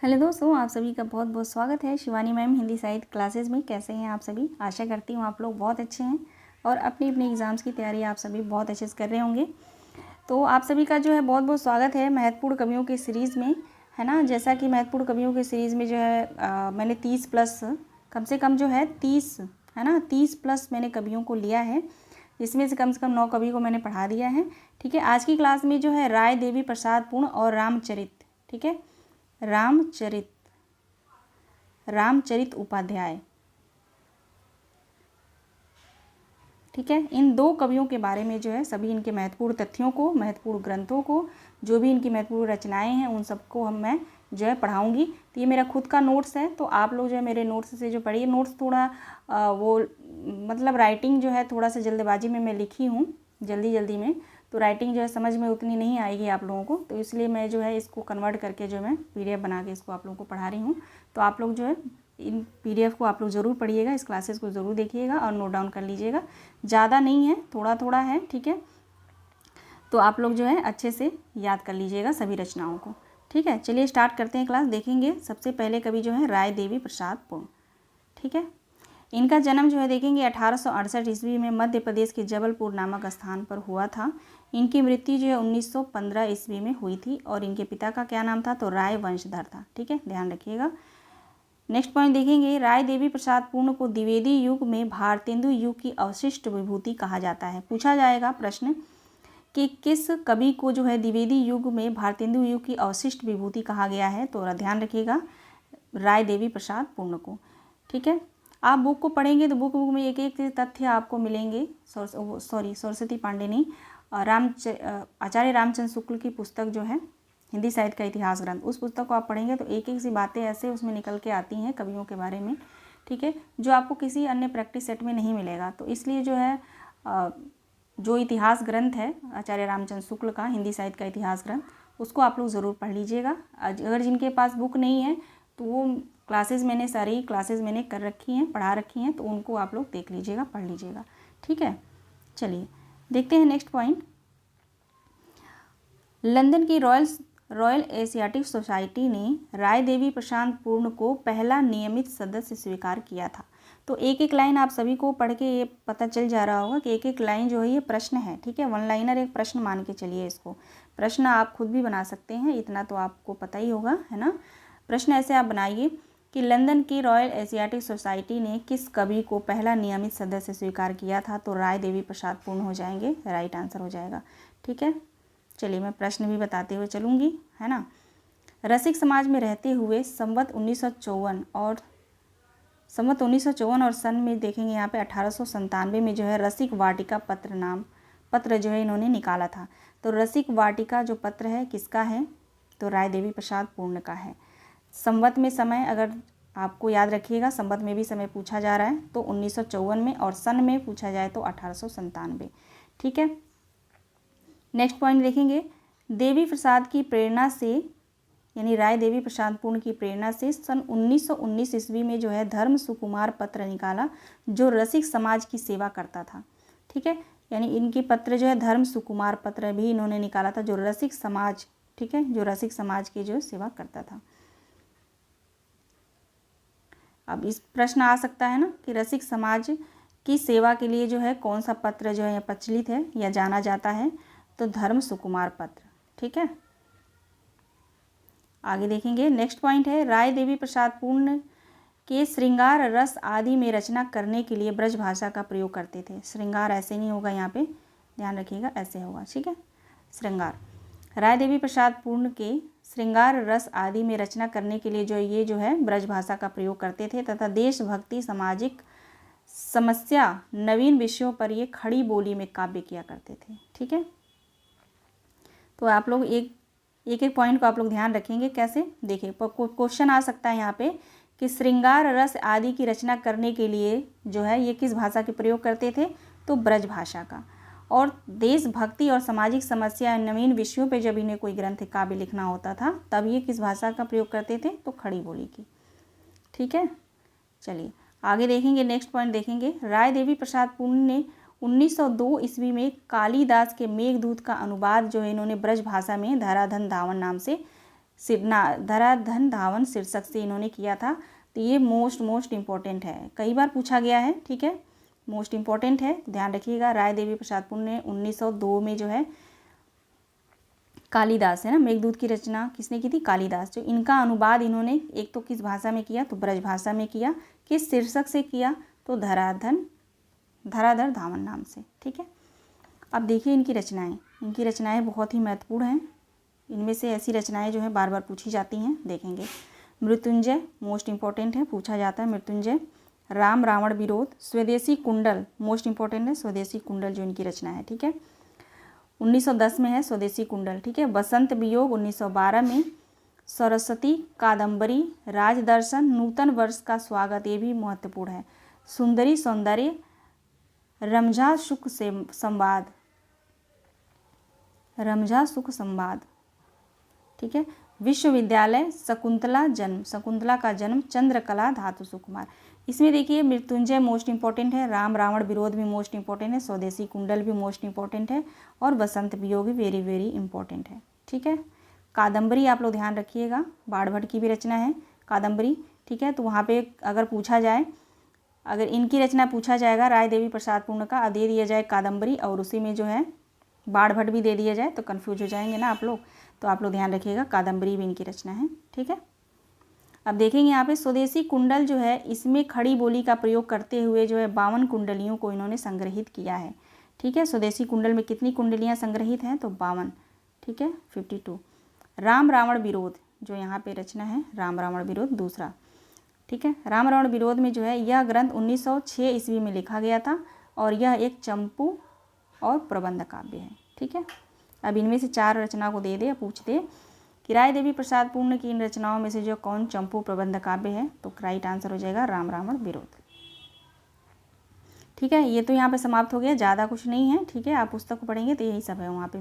Hello दोस्तों, आप सभी का बहुत बहुत स्वागत है शिवानी मैम हिंदी साहित्य क्लासेस में। कैसे हैं आप सभी? आशा करती हूँ आप लोग बहुत अच्छे हैं और अपनी अपनी एग्ज़ाम्स की तैयारी आप सभी बहुत अच्छे से कर रहे होंगे। तो आप सभी का जो है बहुत बहुत स्वागत है महत्वपूर्ण कवियों की सीरीज़ में, है ना। जैसा कि महत्वपूर्ण कवियों की सीरीज़ में जो है मैंने 30 प्लस कम से कम जो है 30 है ना 30 प्लस मैंने कवियों को लिया है, जिसमें से कम 9 कवि को मैंने पढ़ा दिया है। ठीक है, आज की क्लास में जो है राय देवी प्रसाद पूर्ण और रामचरित, ठीक है, रामचरित उपाध्याय, ठीक है, इन दो कवियों के बारे में जो है सभी इनके महत्वपूर्ण तथ्यों को, महत्वपूर्ण ग्रंथों को, जो भी इनकी महत्वपूर्ण रचनाएं हैं उन सबको मैं जो है पढ़ाऊंगी। तो ये मेरा खुद का नोट्स है, तो आप लोग जो है मेरे नोट्स से जो पढ़िए। नोट्स थोड़ा वो मतलब राइटिंग जो है थोड़ा सा जल्दबाजी में मैं लिखी हूँ, जल्दी में, तो राइटिंग जो है समझ में उतनी नहीं आएगी आप लोगों को, तो इसलिए मैं जो है इसको कन्वर्ट करके जो मैं PDF बना के इसको आप लोगों को पढ़ा रही हूँ। तो आप लोग जो है इन PDF को आप लोग ज़रूर पढ़िएगा, इस क्लासेस को ज़रूर देखिएगा और नोट डाउन कर लीजिएगा। ज़्यादा नहीं है, थोड़ा थोड़ा है, ठीक है। तो आप लोग जो है अच्छे से याद कर लीजिएगा सभी रचनाओं को, ठीक है। चलिए स्टार्ट करते हैं क्लास। देखेंगे सबसे पहले कवि जो है राय देवी प्रसाद पूर्ण, ठीक है। इनका जन्म जो है देखेंगे 1868 ईस्वी में मध्य प्रदेश के जबलपुर नामक स्थान पर हुआ था। इनकी मृत्यु जो है 1915 ईस्वी में हुई थी और इनके पिता का क्या नाम था? तो राय वंशधर था, ठीक है, ध्यान रखिएगा। नेक्स्ट पॉइंट देखेंगे, राय देवी प्रसाद पूर्ण को द्विवेदी युग में भारतेंदु युग की अवशिष्ट विभूति कहा जाता है। पूछा जाएगा प्रश्न कि किस कवि को जो है द्विवेदी युग में भारतेंदु युग की अवशिष्ट विभूति कहा गया है? तो ध्यान रखिएगा, राय देवी प्रसाद पूर्ण को, ठीक है। आप बुक को पढ़ेंगे तो बुक में एक एक तथ्य आपको मिलेंगे। सरस्वती पांडे नहीं, आचार्य रामचंद्र शुक्ल की पुस्तक जो है हिंदी साहित्य का इतिहास ग्रंथ, उस पुस्तक को आप पढ़ेंगे तो एक एक सी बातें ऐसे उसमें निकल के आती हैं कवियों के बारे में, ठीक है, जो आपको किसी अन्य प्रैक्टिस सेट में नहीं मिलेगा। तो इसलिए जो है जो इतिहास ग्रंथ है आचार्य रामचंद्र शुक्ल का हिंदी साहित्य का इतिहास ग्रंथ, उसको आप लोग ज़रूर पढ़ लीजिएगा। अगर जिनके पास बुक नहीं है तो वो सारी क्लासेस मैंने कर रखी हैं, पढ़ा रखी हैं, तो उनको आप लोग देख लीजिएगा, पढ़ लीजिएगा, ठीक है। चलिए देखते हैं नेक्स्ट पॉइंट। लंदन की रॉयल एशियाटिक सोसाइटी ने राय देवी प्रसाद पूर्ण को पहला नियमित सदस्य स्वीकार किया था। तो एक एक लाइन आप सभी को पढ़ के ये पता चल जा रहा होगा कि एक एक लाइन जो है ये प्रश्न है, ठीक है। वन लाइनर एक प्रश्न मान के चलिए इसको। प्रश्न आप खुद भी बना सकते हैं, इतना तो आपको पता ही होगा, है ना। प्रश्न ऐसे आप बनाइए कि लंदन की रॉयल एशियाटिक सोसाइटी ने किस कवि को पहला नियमित सदस्य स्वीकार किया था? तो राय देवी प्रसाद पूर्ण हो जाएंगे, राइट आंसर हो जाएगा, ठीक है। चलिए मैं प्रश्न भी बताते हुए चलूँगी, है ना। रसिक समाज में रहते हुए संवत 1954 और सन में देखेंगे यहाँ पे 1897 में जो है रसिक वाटिका पत्र जो है इन्होंने निकाला था। तो रसिक वाटिका जो पत्र है किसका है? तो राय देवी प्रसाद पूर्ण का है। संवत में समय अगर आपको याद रखिएगा, संवत में भी समय पूछा जा रहा है तो 1954 में, और सन में पूछा जाए तो 1897, ठीक है। नेक्स्ट पॉइंट देखेंगे, देवी प्रसाद की प्रेरणा से, यानी राय देवी प्रसाद पूर्ण की प्रेरणा से सन 1919 ईस्वी में जो है धर्म सुकुमार पत्र निकाला, जो रसिक समाज की सेवा करता था, ठीक है। यानी इनकी पत्र जो है धर्म सुकुमार पत्र भी इन्होंने निकाला था, जो रसिक समाज, ठीक है, जो रसिक समाज की जो सेवा करता था। अब इस प्रश्न आ सकता है ना कि रसिक समाज की सेवा के लिए जो है कौन सा पत्र जो है प्रचलित है या जाना जाता है? तो धर्म सुकुमार पत्र, ठीक है। आगे देखेंगे, नेक्स्ट पॉइंट है, राय देवी प्रसाद पूर्ण के श्रृंगार रस आदि में रचना करने के लिए ब्रज भाषा का प्रयोग करते थे। श्रृंगार ऐसे नहीं होगा, यहाँ पे ध्यान रखिएगा, ऐसे होगा, ठीक है, श्रृंगार। राय देवी प्रसाद पूर्ण के श्रृंगार रस आदि में रचना करने के लिए जो है ब्रज भाषा का प्रयोग करते थे तथा देशभक्ति, सामाजिक समस्या, नवीन विषयों पर ये खड़ी बोली में काव्य किया करते थे, ठीक है। तो आप लोग एक एक पॉइंट को आप लोग ध्यान रखेंगे। कैसे? देखिए क्वेश्चन आ सकता है यहाँ पे कि श्रृंगार रस आदि की रचना करने के लिए जो है ये किस भाषा के प्रयोग करते थे? तो ब्रज भाषा का। और देशभक्ति और सामाजिक समस्या, नवीन विषयों पे जब इन्हें कोई ग्रंथ काव्य लिखना होता था तब ये किस भाषा का प्रयोग करते थे? तो खड़ी बोली की, ठीक है। चलिए आगे देखेंगे, नेक्स्ट पॉइंट देखेंगे, राय देवी प्रसाद पूर्ण ने 1902 ईस्वी में कालिदास के मेघदूत का अनुवाद जो है इन्होंने ब्रज भाषा में धराधन धावन नाम से धराधन धावन शीर्षक से इन्होंने किया था। तो ये मोस्ट इम्पॉर्टेंट है, कई बार पूछा गया है, ठीक है, मोस्ट इम्पॉर्टेंट है, ध्यान रखिएगा। राय देवी प्रसाद पुन ने 1902 में जो है कालिदास है ना, मेघदूत की रचना किसने की थी? कालिदास। जो इनका अनुवाद इन्होंने एक तो किस भाषा में किया? तो ब्रज भाषा में किया। किस शीर्षक से किया? तो धराधर धावन नाम से, ठीक है। अब देखिए इनकी रचनाएं बहुत ही महत्वपूर्ण हैं। इनमें से ऐसी रचनाएं जो है बार बार पूछी जाती हैं, देखेंगे। मृत्युंजय मोस्ट इम्पॉर्टेंट है, पूछा जाता है मृत्युंजय। राम रावण विरोध, स्वदेशी कुंडल मोस्ट इम्पॉर्टेंट है, स्वदेशी कुंडल जो इनकी रचना है, ठीक है। 1910 में है स्वदेशी कुंडल, ठीक है। बसंत वियोग 1912 में। सरस्वती कादम्बरी, राजदर्शन, नूतन वर्ष का स्वागत, ये भी महत्वपूर्ण है। सुंदरी सौंदर्य, रमझा सुख से संवाद, ठीक है। विश्वविद्यालय, शकुंतला का जन्म, चंद्रकला, धातु सुकुमार। इसमें देखिए मृत्युंजय मोस्ट इंपॉर्टेंट है, राम रावण विरोध भी मोस्ट इंपॉर्टेंट है, स्वदेशी कुंडल भी मोस्ट इंपॉर्टेंट है, और बसंत वियोग भी वेरी इंपॉर्टेंट है, ठीक है। कादम्बरी आप लोग ध्यान रखिएगा, बाणभट्ट की भी रचना है कादम्बरी, ठीक है। तो वहाँ पे अगर पूछा जाए, अगर इनकी रचना पूछा जाएगा राय देवी प्रसाद पूर्ण का, दे दिया जाए कादम्बरी और उसी में जो है बाणभट्ट भी दे दिया जाए तो कन्फ्यूज हो जाएंगे ना आप लोग। तो आप लोग ध्यान रखिएगा कादम्बरी भी इनकी रचना है, ठीक है। अब देखेंगे यहाँ पे स्वदेशी कुंडल जो है, इसमें खड़ी बोली का प्रयोग करते हुए जो है 52 कुंडलियों को इन्होंने संग्रहित किया है, ठीक है। स्वदेशी कुंडल में कितनी कुंडलियाँ संग्रहित हैं? तो 52, ठीक है, 52। राम रावण विरोध जो यहाँ पे रचना है, राम रावण विरोध दूसरा, ठीक है। राम रावण विरोध में जो है यह ग्रंथ 1906 ईस्वी में लिखा गया था और यह एक चंपू और प्रबंध काव्य है, ठीक है। अब इनमें से 4 रचना को दे दे, पूछ दे कि राय देवी प्रसाद पूर्ण की इन रचनाओं में से जो कौन चंपू प्रबंध काव्य है? तो राइट आंसर हो जाएगा राम रावण विरोध, ठीक है। ये तो यहाँ पे समाप्त हो गया, ज़्यादा कुछ नहीं है, ठीक है। आप पुस्तक को पढ़ेंगे तो यही सब है वहाँ पे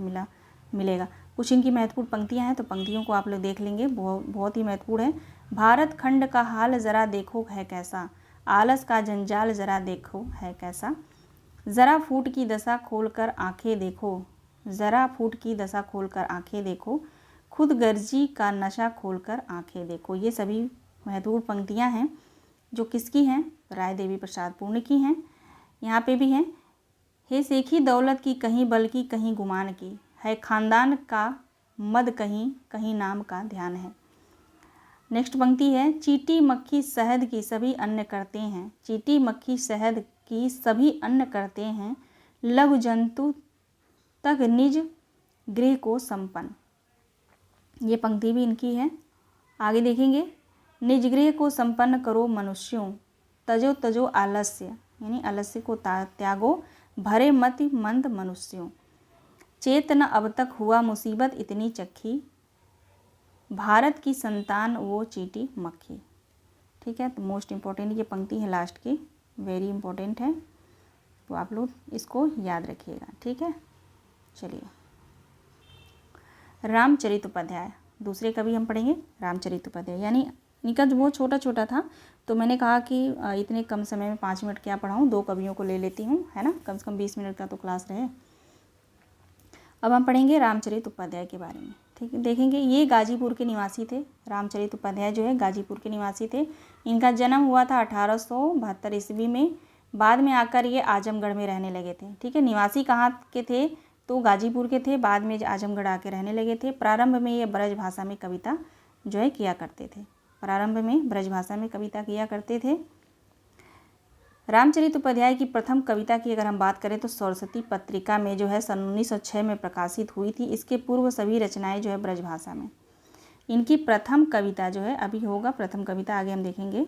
मिलेगा। कुछ इनकी महत्वपूर्ण पंक्तियाँ हैं, तो पंक्तियों को आप लोग देख लेंगे, बहुत ही महत्वपूर्ण है। भारत खंड का हाल ज़रा देखो है कैसा, आलस का जंजाल ज़रा देखो है कैसा, ज़रा फूट की दशा खोलकर आंखें देखो, ज़रा फूट की दशा खोलकर आंखें देखो, खुद गर्जी का नशा खोलकर आंखें देखो। ये सभी महत्वपूर्ण पंक्तियां हैं जो किसकी हैं? राय देवी प्रसाद पूर्ण की हैं। यहाँ पे भी हैं, हे सेखी दौलत की कहीं बल्कि कहीं गुमान की, है खानदान का मद कहीं कहीं नाम का ध्यान है। नेक्स्ट पंक्ति है, चींटी मक्खी शहद की सभी अन्न करते हैं, चींटी मक्खी शहद की सभी अन्न करते हैं, लघु जंतु तक निज गृह को संपन्न। ये पंक्ति भी इनकी है। आगे देखेंगे, निज गृह को संपन्न करो मनुष्यों, तजो तजो आलस्य, यानी आलस्य को त्यागो, भरे मति मंद मनुष्यों, चेत न अब तक हुआ मुसीबत इतनी चक्की, भारत की संतान वो चींटी मक्खी, ठीक है। तो मोस्ट इम्पॉर्टेंट ये पंक्ति है लास्ट की, वेरी इंपॉर्टेंट है, तो आप लोग इसको याद रखिएगा, ठीक है। चलिए, रामचरितोपाध्याय दूसरे कवि हम पढ़ेंगे, रामचरितोपाध्याय। यानी इनका जो वो छोटा था, तो मैंने कहा कि इतने कम समय में 5 मिनट क्या पढ़ाऊँ, 2 कवियों को ले लेती हूँ, है ना, कम से कम 20 मिनट का तो क्लास रहे। अब हम पढ़ेंगे रामचरितोपाध्याय के बारे में, ठीक है। देखेंगे ये गाजीपुर के निवासी थे, रामचरितोपाध्याय जो है गाजीपुर के निवासी थे। इनका जन्म हुआ था 1872 ईस्वी में, बाद में आकर ये आजमगढ़ में रहने लगे थे, ठीक है। निवासी कहाँ के थे? तो गाजीपुर के थे, बाद में आजमगढ़ आके रहने लगे थे। प्रारंभ में ये ब्रज भाषा में कविता जो है किया करते थे, प्रारंभ में ब्रज भाषा में कविता किया करते थे। रामचरितोपाध्याय की प्रथम कविता की अगर हम बात करें तो सरस्वती पत्रिका में जो है सन 1906 में प्रकाशित हुई थी। इसके पूर्व सभी रचनाएं जो है ब्रज भाषा में। इनकी प्रथम कविता जो है, अभी होगा प्रथम कविता, आगे हम देखेंगे।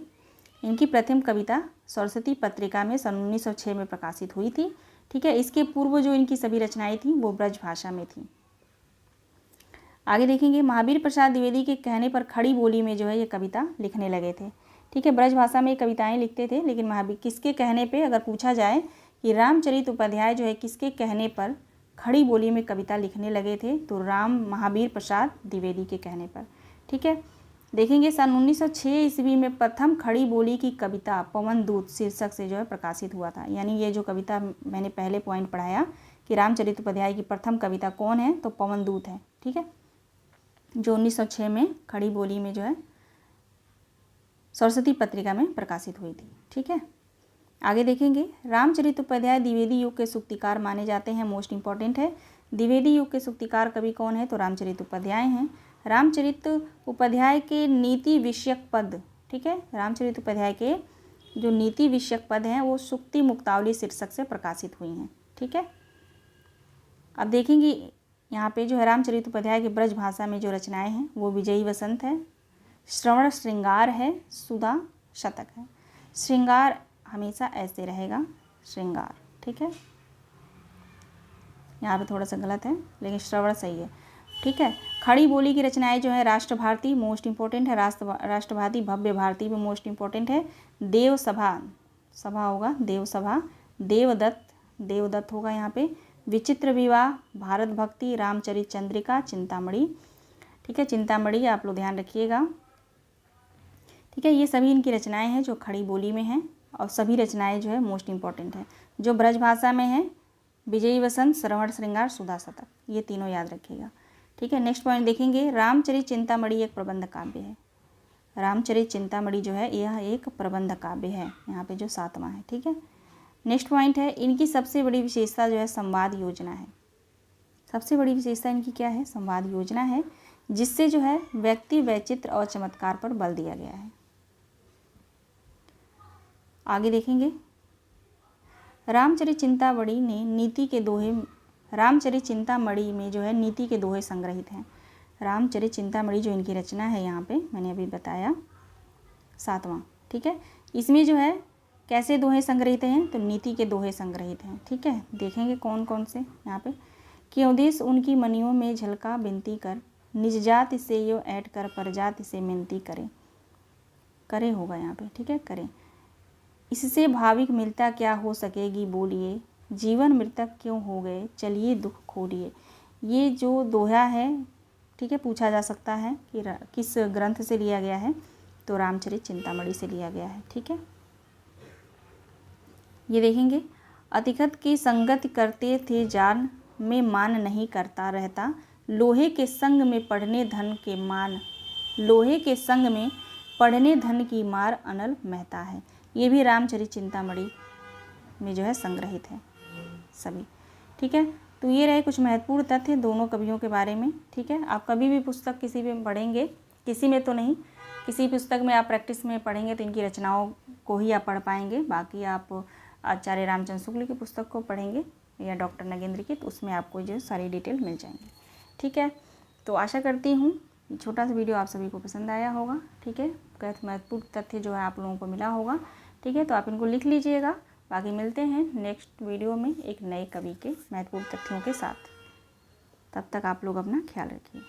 इनकी प्रथम कविता सरस्वती पत्रिका में सन 1906 में प्रकाशित हुई थी, ठीक है। इसके पूर्व जो इनकी सभी रचनाएं थी वो ब्रज भाषा में थी। आगे देखेंगे, महावीर प्रसाद द्विवेदी के कहने पर खड़ी बोली में जो है ये कविता लिखने लगे थे, ठीक है। ब्रज भाषा में कविताएं लिखते थे, लेकिन महावीर किसके कहने पे अगर पूछा जाए कि रामचरितोपाध्याय जो है किसके कहने पर खड़ी बोली में कविता लिखने लगे थे, तो महावीर प्रसाद द्विवेदी के कहने पर, ठीक है। देखेंगे सन 1906 ईस्वी में प्रथम खड़ी बोली की कविता पवन दूत शीर्षक से जो है प्रकाशित हुआ था। यानी ये जो कविता मैंने पहले पॉइंट पढ़ाया कि रामचरितोपाध्याय की प्रथम कविता कौन है, तो पवन दूत है, ठीक है। जो 1906 में खड़ी बोली में जो है सरस्वती पत्रिका में प्रकाशित हुई थी। ठीक है, आगे देखेंगे। रामचरितोपध्याय द्विवेदी युग के सूक्तिकार माने जाते हैं, मोस्ट इंपॉर्टेंट है। द्विवेदी युग के सूक्तिकार कवि कौन है? तो रामचरितोपध्याय हैं। रामचरितोपध्याय के नीति विषयक पद, ठीक है, रामचरितोपध्याय के जो नीति विषयक पद हैं वो सुक्ति मुक्तावली शीर्षक से प्रकाशित हुई हैं। ठीक है, अब देखेंगे यहाँ पे जो है रामचरितोपध्याय के ब्रज भाषा में जो रचनाएं हैं वो विजयी वसंत है, श्रवण श्रृंगार है, सुधा शतक है। श्रृंगार हमेशा ऐसे रहेगा, श्रृंगार। ठीक है, यहाँ पे थोड़ा सा गलत है लेकिन श्रवण सही है। ठीक है, खड़ी बोली की रचनाएं जो है राष्ट्र भारती मोस्ट इंपॉर्टेंट है, राष्ट्र भारती, भव्य भारती भी मोस्ट इंपॉर्टेंट है। देव सभा, सभा होगा देव सभा, देवदत्त, देवदत्त होगा यहाँ पे, विचित्र विवाह, भारत भक्ति, रामचरित चंद्रिका, चिंतामणि। ठीक है, चिंतामणि आप लोग ध्यान रखिएगा। ठीक है, ये सभी इनकी रचनाएं हैं जो खड़ी बोली में हैं और सभी रचनाएं जो है मोस्ट इंपॉर्टेंट है। जो ब्रज भाषा में है विजयी वसंत, श्रवण श्रृंगार, सुधा शतक, ये तीनों याद रखिएगा। ठीक है, नेक्स्ट पॉइंट देखेंगे। रामचरित चिंतामणि एक प्रबंध काव्य है। रामचरित चिंतामणि जो है यह एक प्रबंध काव्य है, यहाँ पे जो 7वां है। ठीक है, नेक्स्ट पॉइंट है इनकी सबसे बड़ी विशेषता जो है संवाद योजना है। सबसे बड़ी विशेषता इनकी क्या है? संवाद योजना है, जिससे जो है व्यक्ति, वैचित्र और चमत्कार पर बल दिया गया है। आगे देखेंगे। रामचरित चिंतामणि ने नीति के दोहे, रामचरित चिंतामणि में जो है नीति के दोहे संग्रहित हैं। रामचरित चिंतामणि जो इनकी रचना है यहाँ पे मैंने अभी बताया 7वां। ठीक है, इसमें जो है कैसे दोहे संग्रहित हैं? तो नीति के दोहे संग्रहित हैं। ठीक है, देखेंगे कौन कौन से यहाँ पे। क्यों देश उनकी मनियों में झलका बिनती कर, निज जाति से यो ऐट कर परजाति से मिनती करे, करे होगा यहाँ पे। ठीक है, करें। इससे भाविक मिलता क्या हो सकेगी बोलिए, जीवन मृतक क्यों हो गए चलिए दुख खोलिए। ये जो दोहा है, ठीक है, पूछा जा सकता है कि किस ग्रंथ से लिया गया है? तो रामचरित चिंतामणि से लिया गया है। ठीक है, ये देखेंगे। अतिखत की संगत करते थे जान, में मान नहीं करता रहता, लोहे के संग में पढ़ने धन के मान, लोहे के संग में पढ़ने धन की मार अनल महता है। ये भी रामचरित चिंतामणि में जो है संग्रहित है सभी। ठीक है, तो ये रहे कुछ महत्वपूर्ण तथ्य दोनों कवियों के बारे में। ठीक है, आप कभी भी पुस्तक किसी में पढ़ेंगे, किसी में तो नहीं, किसी पुस्तक में आप प्रैक्टिस में पढ़ेंगे तो इनकी रचनाओं को ही आप पढ़ पाएंगे। बाकी आप आचार्य रामचंद्र शुक्ल की पुस्तक को पढ़ेंगे या डॉक्टर नगेंद्र की, तो उसमें आपको जो सारी डिटेल मिल जाएंगी। ठीक है, तो आशा करती हूँ छोटा सा वीडियो आप सभी को पसंद आया होगा। ठीक है, महत्वपूर्ण तथ्य जो है आप लोगों को मिला होगा। ठीक है, तो आप इनको लिख लीजिएगा। बाकी मिलते हैं नेक्स्ट वीडियो में एक नए कवि के महत्वपूर्ण तथ्यों के साथ। तब तक आप लोग अपना ख्याल रखिए।